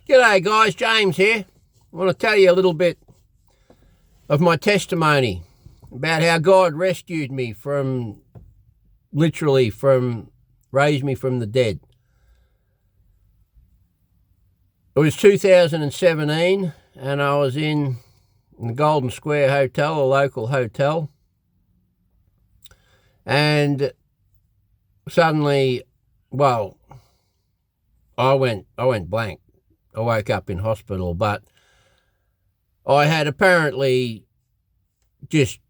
G'day guys, James here. I want to tell you a little bit of my testimony about how God rescued me raised me from the dead. It was 2017 and I was in the Golden Square Hotel, a local hotel, and suddenly, I went blank. I woke up in hospital, but I had apparently just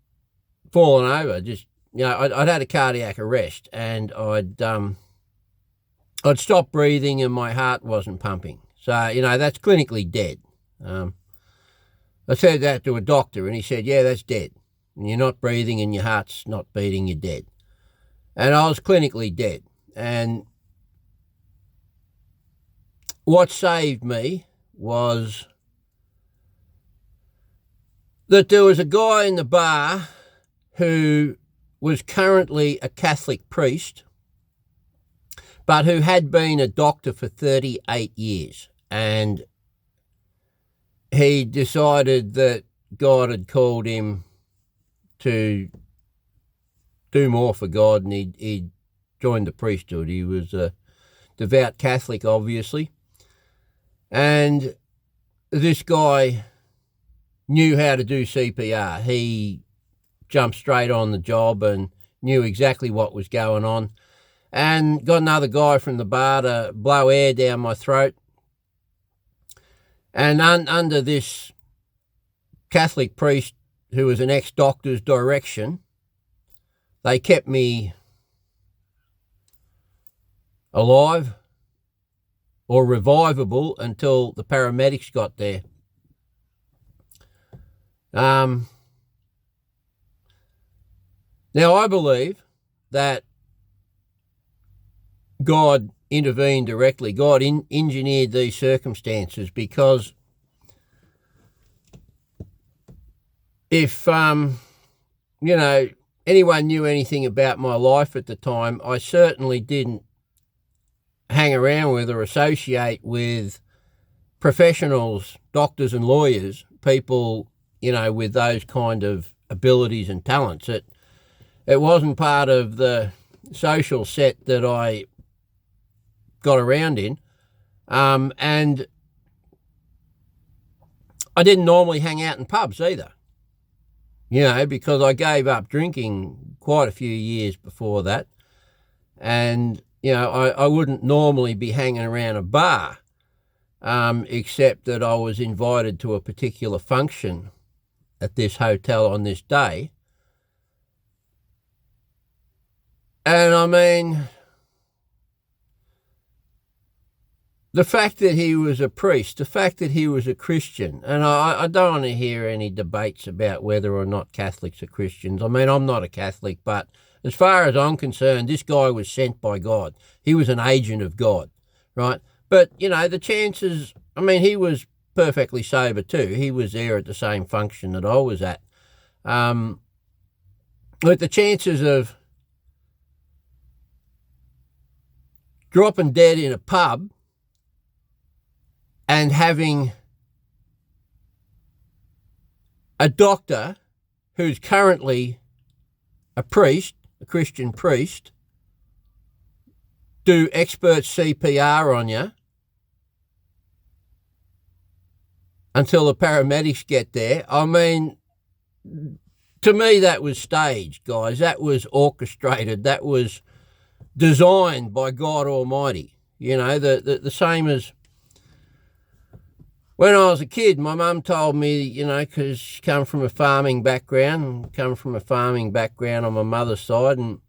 fallen over. I'd had a cardiac arrest, and I'd stopped breathing, and my heart wasn't pumping. So that's clinically dead. I said that to a doctor, and he said, "Yeah, that's dead. And you're not breathing, and your heart's not beating. You're dead." And I was clinically dead. And what saved me was that there was a guy in the bar who was currently a Catholic priest, but who had been a doctor for 38 years. And he decided that God had called him to do more for God, and he joined the priesthood. He was a devout Catholic, obviously. And this guy knew how to do CPR. He jumped straight on the job and knew exactly what was going on, and got another guy from the bar to blow air down my throat. And under this Catholic priest, who was an ex-doctor's direction, they kept me alive or revivable until the paramedics got there. Now, I believe that God intervened directly. God engineered these circumstances, because if, anyone knew anything about my life at the time, I certainly didn't hang around with or associate with professionals, doctors and lawyers, people, with those kind of abilities and talents. It wasn't part of the social set that I got around in. And I didn't normally hang out in pubs either, because I gave up drinking quite a few years before that. And, I wouldn't normally be hanging around a bar, except that I was invited to a particular function at this hotel on this day. And I mean, the fact that he was a priest, the fact that he was a Christian, and I don't want to hear any debates about whether or not Catholics are Christians. I mean, I'm not a Catholic, but as far as I'm concerned, this guy was sent by God. He was an agent of God, right? But, the chances, he was perfectly sober too. He was there at the same function that I was at. But the chances of dropping dead in a pub and having a doctor who's currently a priest, a Christian priest, do expert CPR on you until the paramedics get there. To me, that was staged, guys. That was orchestrated. That was designed by God Almighty. The same as when I was a kid. My mum told me, because she come from a farming background, on my mother's side and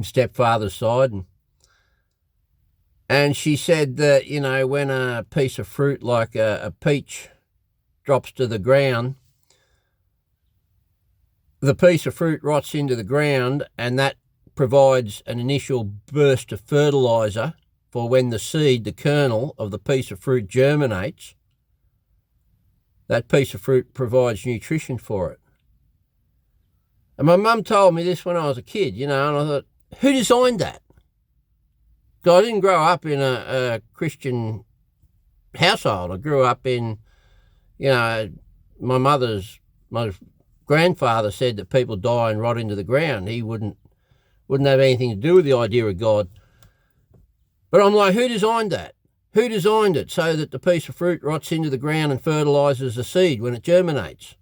stepfather's side. And she said that, when a piece of fruit like a peach drops to the ground, the piece of fruit rots into the ground, and that provides an initial burst of fertilizer for when the seed, the kernel of the piece of fruit germinates. That piece of fruit provides nutrition for it. And my mum told me this when I was a kid, and I thought, who designed that? So I didn't grow up in a Christian household. I grew up in, my grandfather said that people die and rot into the ground. He wouldn't have anything to do with the idea of God. But I'm like, who designed that? Who designed it so that the piece of fruit rots into the ground and fertilises the seed when it germinates?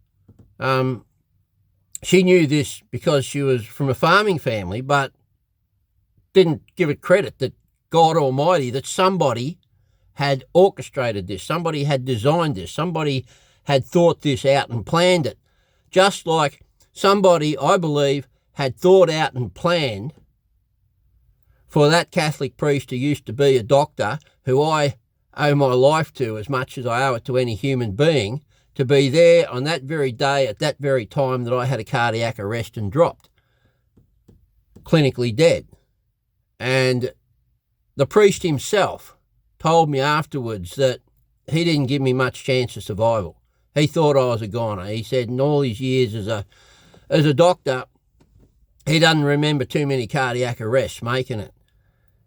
She knew this because she was from a farming family, but didn't give it credit that God Almighty, that somebody had orchestrated this, somebody had designed this, somebody had thought this out and planned it. Just like somebody, I believe, had thought out and planned for that Catholic priest who used to be a doctor, who I owe my life to as much as I owe it to any human being, to be there on that very day at that very time that I had a cardiac arrest and dropped, clinically dead. And the priest himself told me afterwards that he didn't give me much chance of survival. He thought I was a goner. He said in all his years as a doctor, he doesn't remember too many cardiac arrests making it.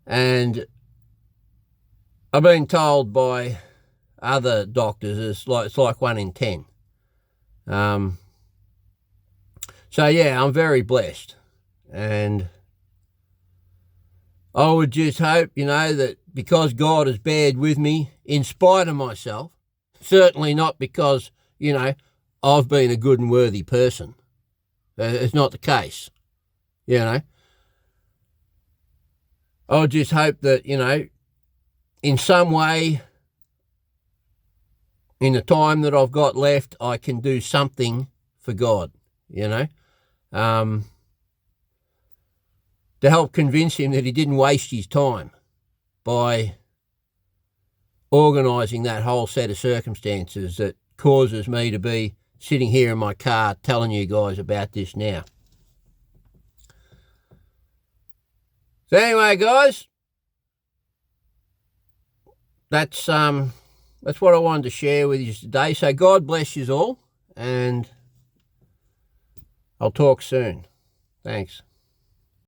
And I've been told by other doctors it's like 1 in 10. So yeah, I'm very blessed. And I would just hope, that because God has bared with me in spite of myself, certainly not because, I've been a good and worthy person. It's not the case, I would just hope that, in some way, in the time that I've got left, I can do something for God, to help convince him that he didn't waste his time by organising that whole set of circumstances that causes me to be sitting here in my car telling you guys about this now. So anyway, guys, that's what I wanted to share with you today. So God bless you all, and I'll talk soon. Thanks.